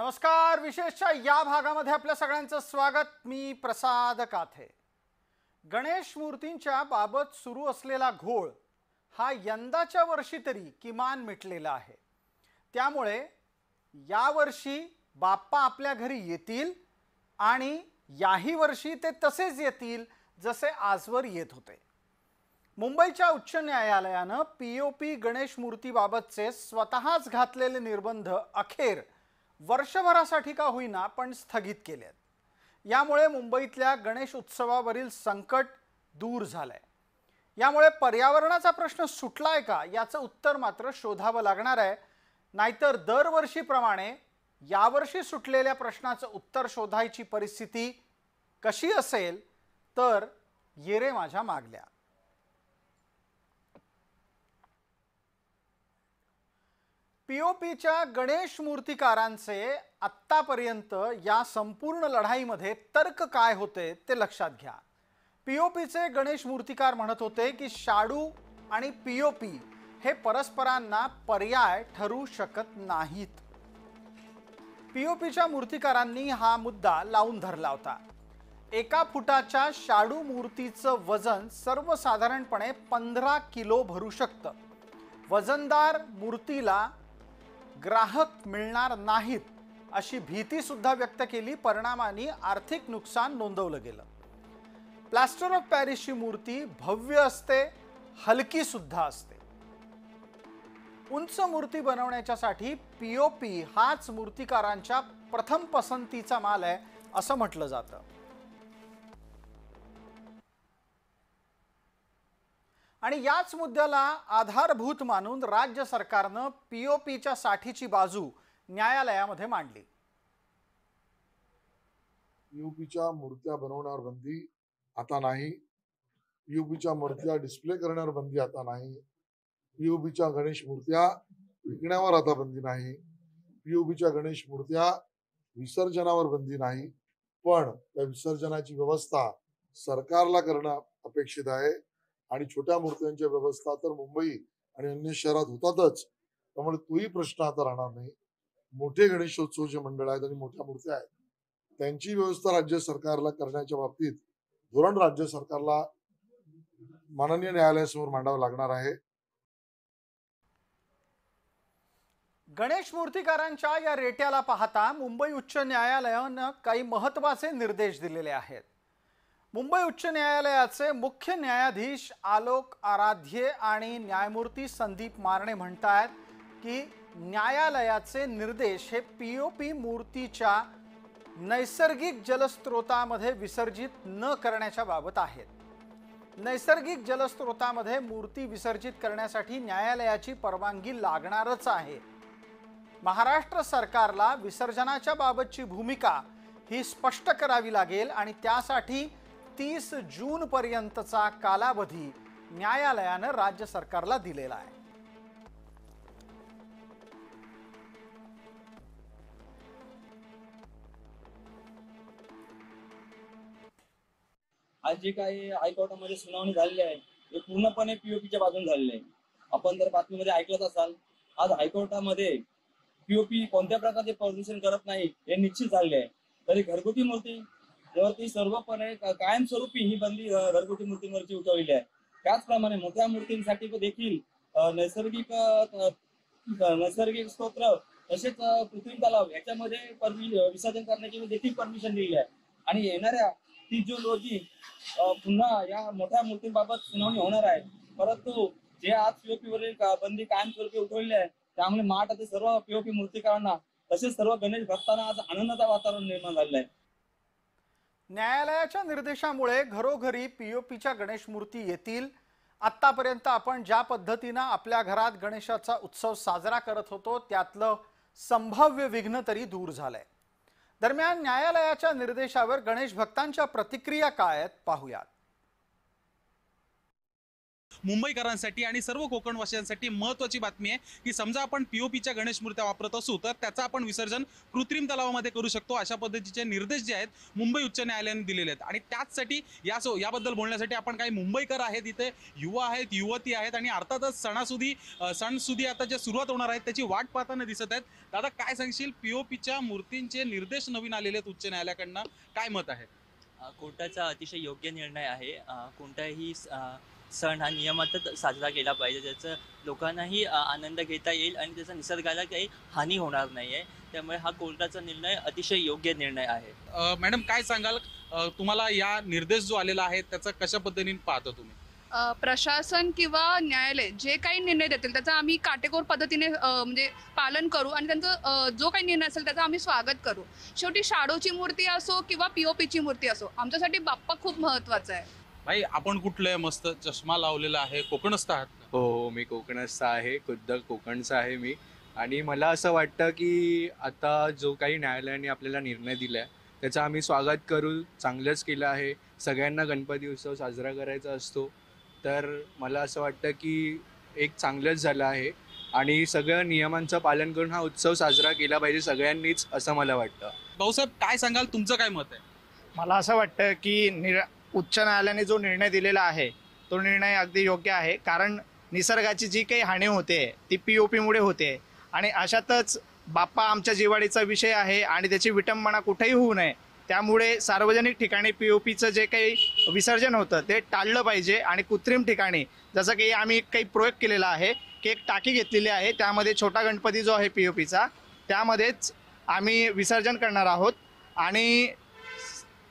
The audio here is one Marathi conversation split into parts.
नमस्कार. विशेषच्या या भागामध्ये आपल्या सगळ्यांचं स्वागत. मी प्रसाद काथे. गणेश मूर्तींच्या बाबत सुरू असलेला घोळ हा यंदाच्या वर्षी तरी किमान मिटलेला आहे. त्यामुळे यावर्षी बाप्पा आपल्या घरी येतील आणि याही वर्षी ते तसेच येतील जसे आजवर येत होते. मुंबईच्या उच्च न्यायालयानं पीओपी गणेश मूर्तीबाबतचे स्वतःच घातलेले निर्बंध अखेर वर्षभरासाठी का होईना पण स्थगित केलेत. यामुळे मुंबईतल्या गणेश उत्सवावरील संकट दूर झालंय. यामुळे पर्यावरणाचा प्रश्न सुटलाय का याचं उत्तर मात्र शोधावं लागणार आहे. नाहीतर दरवर्षीप्रमाणे यावर्षी सुटलेल्या प्रश्नाचं उत्तर शोधायची परिस्थिती कशी असेल तर ये रे माझ्या मागल्या. पीओपीच्या गणेश मूर्तिकारांचे आत्तापर्यंत या संपूर्ण लढाईमध्ये तर्क काय होते ते लक्षात घ्या. पीओपीचे गणेश मूर्तिकार म्हणत होते की शाडू आणि पीओपी हे परस्परांना पर्याय ठरू शकत नाहीत. पीओपीच्या मूर्तिकारांनी हा मुद्दा लावून धरला होता. 1 फुटाच्या शाडू मूर्तीचं वजन सर्वसाधारणपणे 15 किलो भरू शकतं. वजनदार मूर्तीला ग्राहक मिळणार नाहीत अशी भीती सुद्धा व्यक्त केली. परिणामाने आर्थिक नुकसान नोंदवलं गेलं. प्लास्टर ऑफ पॅरिसची मूर्ती भव्य असते, हलकी सुद्धा असते. उंच मूर्ती बनवण्यासाठी पीओपी हाच मूर्तिकारांच्या प्रथम पसंतीचा माल आहे असं म्हटलं जातं. आणि याच मुद्द्याला आधारभूत मानून राज्य सरकारनं पीओपीच्या साठीची बाजू न्यायालयामध्ये मांडली. पीओपीच्या मूर्त्या बनवण्यावर बंदी आता नाही. पीओपीच्या मूर्त्या डिस्प्ले करण्यावर बंदी आता नाही. पीओपीच्या गणेश मूर्त्या विकण्यावर आता बंदी नाही. पीओपीच्या गणेश मूर्त्या विसर्जनावर बंदी नाही. पण त्या विसर्जनाची व्यवस्था सरकारला करणं अपेक्षित आहे. आणि छोट्या मूर्त्यांच्या व्यवस्था तर मुंबई आणि अन्य शहरात होतातच. त्यामुळे तोही प्रश्न आता राहणार नाही. मोठे गणेशोत्सव जे मंडळ आहेत आणि मोठ्या मूर्त्या आहेत त्यांची व्यवस्था राज्य सरकारला करण्याच्या बाबतीत धोरण राज्य सरकारला माननीय न्यायालयासमोर मांडावं लागणार आहे. गणेश मूर्तिकारांच्या या रेट्याला पाहता मुंबई उच्च न्यायालयानं काही महत्त्वाचे निर्देश दिलेले आहेत. मुंबई उच्च न्यायालयाचे मुख्य न्यायाधीश आलोक आराध्य आणि न्यायमूर्ती संदीप मारणे म्हणतात की न्यायालयाचे निर्देश हे पीओपी मूर्तीच्या नैसर्गिक जलस्रोतामध्ये विसर्जित न करण्याच्या बाबत आहेत. नैसर्गिक जलस्रोतामध्ये मूर्ती विसर्जित करण्यासाठी न्यायालयाची परवानगी लागणारच आहे. महाराष्ट्र सरकारला विसर्जनाच्या बाबतची भूमिका ही स्पष्ट करावी लागेल आणि त्यासाठी 30 जून पर्यंतचा कालावधी न्यायालयानं राज्य सरकारला दिलेला आहे. आज जे काही हायकोर्टामध्ये सुनावणी झालेली आहे ते पूर्णपणे पीओपीच्या बाजूने झालेले आहे. आपण जर बातमीमध्ये ऐकलंच असाल, आज हायकोर्टामध्ये पीओपी कोणत्या प्रकारचे प्रदूषण करत नाही हे निश्चित झाले आहे. तरी घरगुती मूर्ती वरती सर्वपणे कायमस्वरूपी ही बंदी घरगुती मूर्तींवरची उठवलेली आहे. त्याचप्रमाणे मोठ्या मूर्तींसाठी देखील नैसर्गिक स्तोत्र तसेच कृत्रिम तलाव याच्यामध्ये विसर्जन करण्याची देखील परमिशन दिली आहे. आणि येणाऱ्या 30 जून रोजी पुन्हा या मोठ्या मूर्तींबाबत सुनावणी होणार आहे. परंतु जे आज पीओपीवरील बंदी कायमस्वरूपी उठवलेली आहे त्यामुळे महाराष्ट्रातील सर्व पीओपी मूर्तिकारांना तसेच सर्व गणेश भक्तांना आज आनंदाचं वातावरण निर्माण झालेलं आहे. न्यायालयाच्या निर्देशामुळे घरोघरी पीओपीच्या गणेश मूर्ती येतील. आत्तापर्यंत आपण ज्या पद्धतीनं आपल्या घरात गणेशाचा उत्सव साजरा करत होतो त्यातलं संभाव्य विघ्न तरी दूर झालंय. दरम्यान न्यायालयाच्या निर्देशावर गणेश भक्तांच्या प्रतिक्रिया काय आहेत पाहूयात. मुंबईकरांसाठी आणि सर्व कोकणवासियांसाठी महत्त्वाची बातमी आहे की समजा आपण पीओपीच्या गणेश मूर्त्या वापरत असू तर त्याचं आपण विसर्जन कृत्रिम तलावामध्ये करू शकतो, अशा पद्धतीचे निर्देश जे आहेत मुंबई उच्च न्यायालयाने दिलेले आहेत। आणि त्याचसाठी याबद्दल बोलण्यासाठी आपण काही मुंबईकर आहेत, इथे युवा आहेत, युवती आहेत आणि अर्थातच सणसुदी आता जे सुरुवात होणार आहेत त्याची वाट पाहताना दिसत आहेत। दादा, काय सांगशील, पीओपीच्या मूर्तींचे निर्देश नवीन आलेले आहेत उच्च न्यायालयाकडनं, काय मत आहे? कोर्टाचा अतिशय योग्य निर्णय आहे। कोणताही सण हा नियमातच साजरा केला पाहिजे, ज्याचं लोकांनाही आनंद घेता येईल आणि त्याचा निसर्गाला काही हानी होणार नाही आहे। त्यामुळे हा कोर्टाचा निर्णय अतिशय योग्य निर्णय आहे। मॅडम, काय सांगाल, तुम्हाला या निर्देश जो आलेला आहे त्याचा कशा पद्धतीने पाहता तुम्ही? प्रशासन किंवा न्यायालय जे काही निर्णय देतील त्याचा आम्ही काटेकोर पद्धतीने म्हणजे पालन करू आणि त्यांचा जो काही निर्णय असेल त्याचं आम्ही स्वागत करू। शेवटी शाडोची मूर्ती असो किंवा पीओपीची मूर्ती असो, आमच्यासाठी बाप्पा खूप महत्त्वाचा आहे। भाई, आपण कुठले मस्त चष्मा लावलेला आहे, कोकणस्थ आहात का? हो, मी कोकणस्थ आहे, खुद्द कोकणचा आहे मी। आणि मला असं वाटतं की आता जो काही न्यायालयाने आपल्याला निर्णय दिलाय त्याचं आम्ही स्वागत करू, चांगलंच केलं आहे। सगळ्यांना गणपती उत्सव साजरा करायचा असतो, तर मला असं वाटतं की एक चांगलंच झालं आहे आणि सगळ्या नियमांचं पालन करून हा उत्सव साजरा केला पाहिजे सगळ्यांनीच, असं मला वाटतं। भाऊसाहेब, काय सांगाल, तुमचं काय मत आहे? मला असं वाटतं की उच्च न्यायालयाने जो निर्णय दिलेला आहे तो निर्णय अगदी योग्य आहे, कारण निसर्गाची जी काही हानी होते ती पीओपीमुळे होते आणि अशातच बाप्पा आमच्या जिव्हाळीचा विषय आहे आणि त्याची विटंबना कुठेही होऊ नये, त्यामुळे सार्वजनिक ठिकाणी पीओपीचं जे काही विसर्जन होतं ते टाळलं पाहिजे आणि कृत्रिम ठिकाणी, जसं की आम्ही काही प्रयोग केलेला आहे की एक टाकी घेतलेली आहे, त्यामध्ये छोटा गणपती जो आहे पीओपीचा त्यामध्येच आम्ही विसर्जन करणार आहोत आणि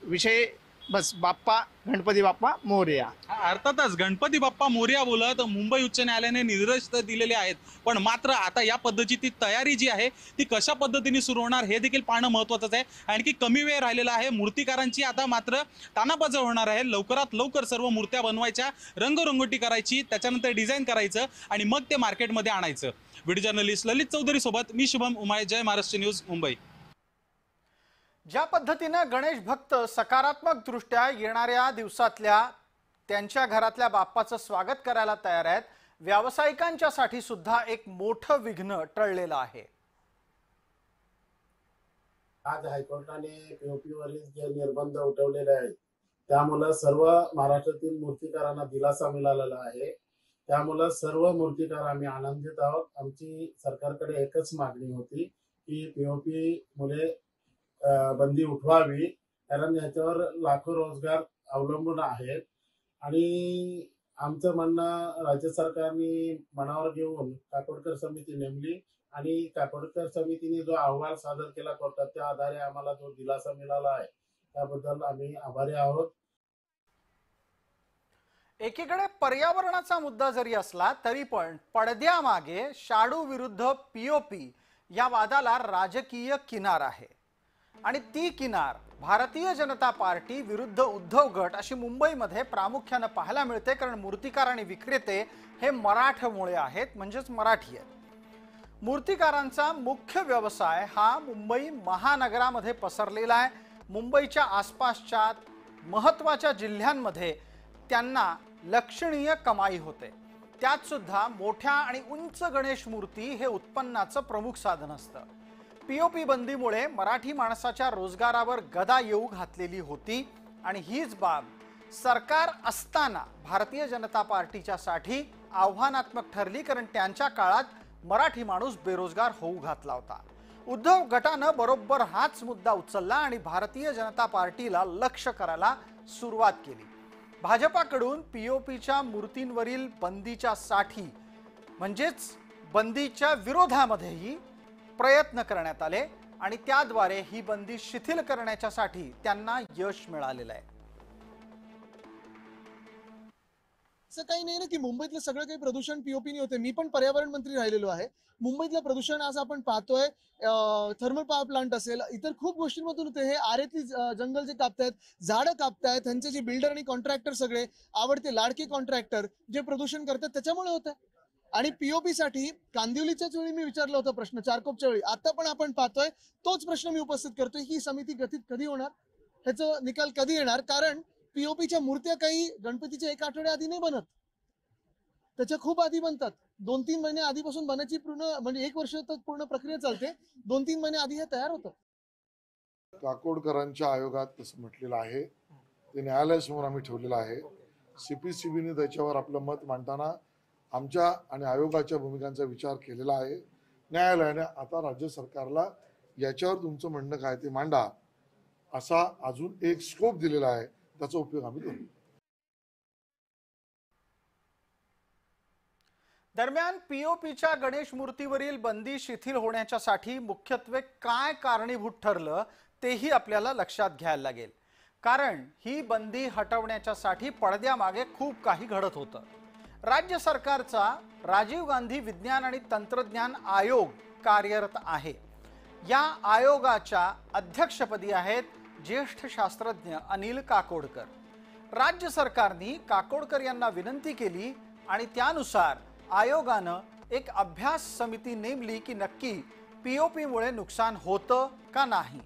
विषय बस, बाप्पा गणपती बाप्पा मोरया। अर्थातच गणपती बाप्पा मोरया बोलत मुंबई उच्च न्यायालयाने निर्देश तर दिलेले आहेत, पण मात्र आता या पद्धतीची तयारी जी आहे ती कशा पद्धतीने सुरू होणार हे देखील पाहणं महत्त्वाचं आहे। आणखी कमी वेळ राहिलेला आहे, मूर्तिकारांची आता मात्र तानाबाजा होणार आहे। लवकरात लवकर सर्व मूर्त्या बनवायच्या, रंगरंगोटी करायची, त्याच्यानंतर डिझाईन करायचं आणि मग ते मार्केटमध्ये आणायचं। व्हिडिओ जर्नलिस्ट ललित चौधरी सोबत मी शुभम उमाय, जय महाराष्ट्र न्यूज, मुंबई। ज्या पद्धतीनं गणेश भक्त सकारात्मक दृष्ट्या येणाऱ्या दिवसातल्या त्यांच्या घरातल्या बाप्पाचं स्वागत करायला तयार आहेत, व्यावसायिकांच्यासाठी सुद्धा एक मोठं विघ्न टळलेलं आहे। आज हायकोर्टाने पीओपीवरील जे निर्बंध उठवलेले आहेत त्यामुळे सर्व महाराष्ट्रातील मूर्तिकारांना दिलासा मिळालेला आहे। त्यामुळे सर्व मूर्तिकार आम्ही आनंदित आहोत। आमची सरकारकडे एकच मागणी होती की पीओपी मुळे बंदी उठवावी, कारण याच्यावर लाखो रोजगार अवलंबून आहेत आणि आमचं म्हणणं राज्य सरकारने मनावर घेऊन काकोडकर समिती नेमली आणि काकोडकर समितीने जो अहवाल सादर केला कोर्टात त्या आधारे आम्हाला जो दिलासा मिळाला आहे त्याबद्दल आम्ही आभारी आहोत। एकीकडे पर्यावरणाचा मुद्दा जरी असला तरी पण पडद्यामागे शाडू विरुद्ध पीओपी या वादाला राजकीय किनार आहे आणि ती किनार भारतीय जनता पार्टी विरुद्ध उद्धव गट अशी मुंबईमध्ये प्रामुख्याने पाहायला मिळते, कारण मूर्तिकार आणि विक्रेते हे मराठमोळे आहेत, म्हणजेच मराठी आहेत। मूर्तिकारांचा मुख्य व्यवसाय हा मुंबई महानगरामध्ये पसरलेला आहे। मुंबईच्या आसपासच्या महत्त्वाच्या जिल्ह्यांमध्ये त्यांना लक्षणीय कमाई होते, त्यात सुद्धा मोठ्या आणि उंच गणेश मूर्ती हे उत्पन्नाचं प्रमुख साधन असतं। पीओपी बंदीमुळे मराठी माणसाच्या रोजगारावर गदा येऊ घातलेली होती आणि हीच बाब सरकार असताना भारतीय जनता पार्टीच्यासाठी आव्हानात्मक ठरली, कारण त्यांच्या काळात मराठी माणूस बेरोजगार होऊ घातला होता। उद्धव गटानं बरोबर हाच मुद्दा उचलला आणि भारतीय जनता पार्टीला लक्ष करायला सुरुवात केली। भाजपाकडून पीओपीच्या मूर्तींवरील बंदीच्या साठी म्हणजेच बंदीच्या विरोधामध्येही प्रयत्न करण्यात आले आणि त्याद्वारे ही बंदी शिथिल करण्याच्यासाठी त्यांना यश मिळालेलं आहे। असं काही नाही ना की मुंबईतलं सगळं काही प्रदूषण पीओपीने होते। मी पण पर्यावरण मंत्री राहिलेलो आहे। मुंबईतलं प्रदूषण आज आपण पाहतोय, थर्मल पॉवर प्लांट असेल, इतर खूप गोष्टींमधून होते। हे आरेतली जंगल जे कापतायत, झाडं कापतायत, त्यांचे जे बिल्डर आणि कॉन्ट्रॅक्टर सगळे आवडते लाडके कॉन्ट्रॅक्टर जे प्रदूषण करतात त्याच्यामुळे होतं। आणि पीओपी साठी कांदिवलीच्याच वेळी मी विचारला होता प्रश्न, चारकोपच्या वेळी, आता पण आपण पाहतोय तोच प्रश्न मी उपस्थित करतोय, ही समिती गठीत कधी होणार, ह्याचा निकाल कधी येणार, कारण पीओपीच्या मूर्त्या काही गणपतीच्या 1 आठवड्या आधी नाही बनत। त्याच्या खूप आधी बनतात. 2-3 महिने आधीपासून बनायची पूर्ण म्हणजे 1 वर्ष तर पूर्ण प्रक्रिया चालते. 2-3 महिने आधी हे तयार होतं. काकोडकरांच्या आयोगात तसं म्हटलेलं आहे, ते न्यायालयासमोर आम्ही ठेवलेलं आहे. CPCBने त्याच्यावर आपलं मत मांडताना आमच्या आणि आयोगाच्या भूमिकांचा विचार केलेला आहे. न्यायालयाने आता राज्य सरकारला याच्यावर तुमचं म्हणणं काय ते मांडा असा अजून एक स्कोप दिलेला आहे. त्याचा उपयोग आम्ही करू. दरम्यान पीओपीच्या गणेश मूर्तीवरील बंदी शिथिल होण्याच्यासाठी मुख्यत्वे काय कारणीभूत ठरलं तेही आपल्याला लक्षात घ्यायला लागेल. कारण ही बंदी हटवण्याच्यासाठी पडद्यामागे खूप काही घडत होतं. राज्य सरकारचा राजीव गांधी विज्ञान आणि तंत्रज्ञान आयोग कार्यरत आहे. या आयोगाच्या अध्यक्षपदी आहेत ज्येष्ठ शास्त्रज्ञ अनिल काकोडकर. राज्य सरकारने काकोडकर यांना विनंती केली आणि त्यानुसार आयोगानं एक अभ्यास समिती नेमली की नक्की पीओपीमुळे नुकसान होतं का नाही.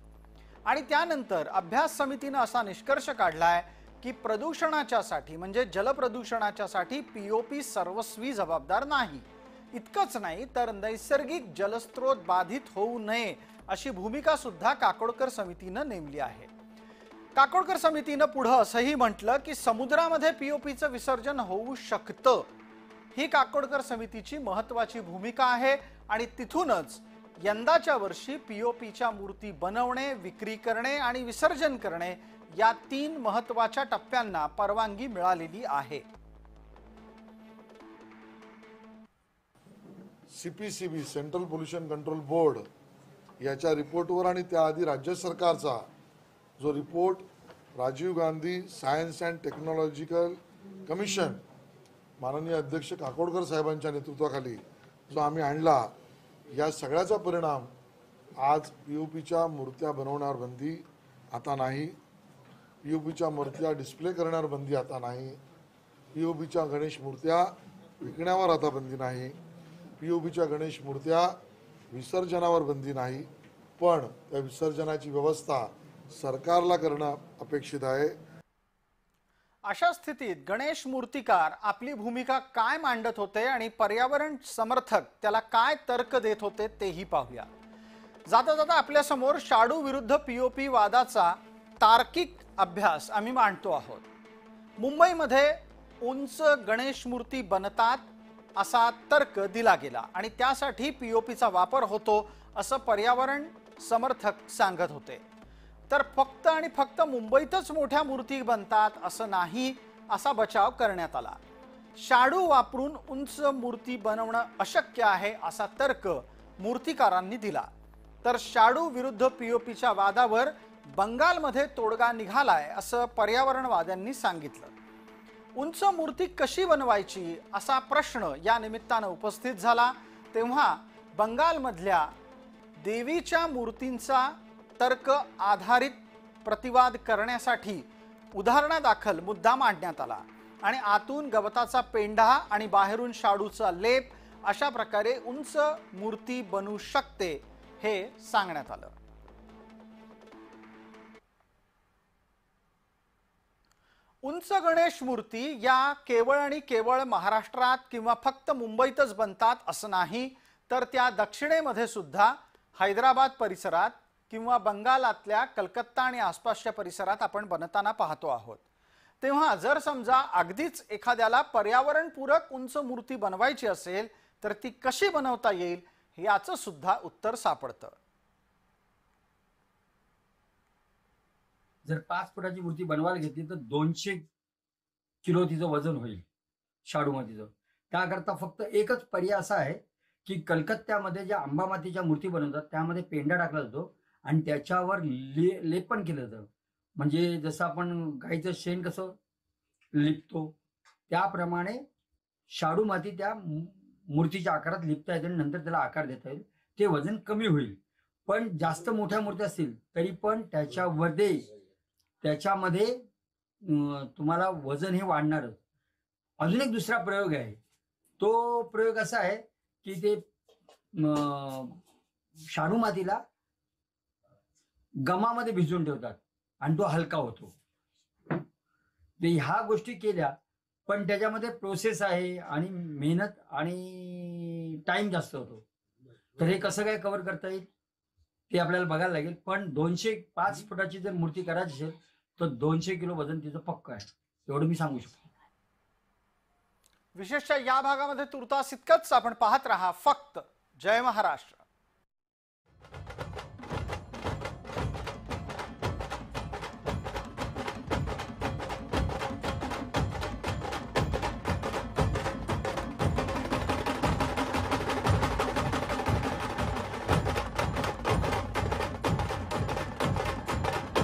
आणि त्यानंतर अभ्यास समितीनं असा निष्कर्ष काढलाय की प्रदूषणाच्यासाठी म्हणजे जलप्रदूषणाच्यासाठी पीओपी सर्वस्वी जबाबदार नाही. इतकंच नाही तर नैसर्गिक जलस्रोत बाधित होऊ नये अशी भूमिका सुद्धा काकोडकर समितीनं नेमली आहे. काकोडकर समितीनं पुढे असंही म्हटलं की समुद्रामध्ये पीओपीचं विसर्जन होऊ शकतं. ही काकोडकर समितीची महत्त्वाची भूमिका आहे आणि तिथूनच यंदाच्या वर्षी पीओपीच्या मूर्ती बनवणे, विक्री करणे आणि विसर्जन करणे या 3 महत्त्वाच्या टप्प्यांना परवानगी मिळालेली आहे. CPCB central pollution control board याच्या रिपोर्टवर आणि त्याआधी राज्य सरकारचा जो report Rajiv Gandhi science and technological commission माननीय अध्यक्ष काकोडकर साहेबांच्या नेतृत्वाखाली जो आम्ही आणला, या सगळ्याचा परिणाम आज पीओपीच्या मूर्त्या बनवण्यावर बंदी आता नाही, पीओपीच्या मूर्त्या डिस्प्ले करण्यावर बंदी आता नाही, पीओपीच्या गणेश मूर्त्या विकण्यावर आता बंदी नाही, पीओपीच्या गणेश मूर्त्या विसर्जनावर बंदी नाही, पण त्या विसर्जनाची व्यवस्था सरकारला करणं अपेक्षित आहे. अशा स्थितीत गणेश मूर्तिकार आपली भूमिका काय मांडत होते आणि पर्यावरण समर्थक त्याला काय तर्क देत होते तेही पाहूया. जाता जाता आपल्या समोर शाडू विरुद्ध पीओपी वादाचा तार्किक अभ्यास आम्ही मांडतो आहोत. मुंबईमध्ये उंच गणेश मूर्ती बनतात असा तर्क दिला गेला आणि त्यासाठी पीओपीचा वापर होतो असं पर्यावरण समर्थक सांगत होते. तर फक्त आणि फक्त मुंबईतच मोठ्या मूर्ती बनतात असं नाही असा बचाव करण्यात आला. शाडू वापरून उंच मूर्ती बनवणं अशक्य आहे असा तर्क मूर्तिकारांनी दिला. तर शाडू विरुद्ध पीओपीच्या वादावर बंगालमध्ये तोडगा निघालाय असं पर्यावरणवाद्यांनी सांगितलं. उंच मूर्ती कशी बनवायची असा प्रश्न या निमित्तानं उपस्थित झाला तेव्हा बंगालमधल्या देवीच्या मूर्तींचा तर्क आधारित प्रतिवाद करण्यासाठी उदाहरणादाखल मुद्दा मांडण्यात आला आणि आतून गवताचा पेंढा आणि बाहेरून शाडूचा लेप अशा प्रकारे उंच मूर्ती बनू शकते हे सांगण्यात आलं. उंच गणेश मूर्ती या केवळ आणि केवळ महाराष्ट्रात किंवा फक्त मुंबईतच बनतात असं नाही, तर त्या दक्षिणेमध्ये सुद्धा हैदराबाद परिसरात किंवा बंगालातल्या कलकत्ता आणि आसपासच्या परिसरात आपण बनताना पाहतो आहोत. तेव्हा जर समजा अगदीच एखाद्याला पर्यावरणपूरक उंच मूर्ती बनवायची असेल तर ती कशी बनवता येईल याचं सुद्धा उत्तर सापडतं. जर 5 फुटाची मूर्ती बनवायला घेतली तर 200 किलो तिचं वजन होईल शाडू मातीचं. त्याकरता फक्त एकच पर्याय असा आहे की कलकत्त्यामध्ये ज्या आंबा मातीच्या मूर्ती बनवतात त्यामध्ये पेंढा टाकला जातो आणि त्याच्यावर लेपन केलं जातं. म्हणजे जसं आपण गाईचं शेण कसं लिपतो त्याप्रमाणे शाडू माती त्या मूर्तीच्या आकारात लिपता येते आणि नंतर त्याला आकार देता येईल. ते वजन कमी होईल. पण जास्त मोठ्या मूर्त्या असतील तरी पण त्याच्यामध्ये तुम्हाला वजन हे वाढणारच. अजून एक दुसरा प्रयोग आहे. तो प्रयोग असा आहे की ते शाडू मातीला गमामध्ये भिजवून ठेवतात आणि तो हलका होतो. ह्या गोष्टी केल्या पण त्याच्यामध्ये प्रोसेस आहे आणि मेहनत आणि टाइम जास्त होतो. तर हे कसं काय कव्हर करता येईल ते आपल्याला बघायला लागेल. पण 205 फुटाची जर मूर्ती करायची असेल तर 200 किलो वजन तिचं पक्का आहे, एवढं मी सांगू शकतो. विशेषतः या भागामध्ये तुर्तास इतकंच. आपण पाहत रहा फक्त जय महाराष्ट्र.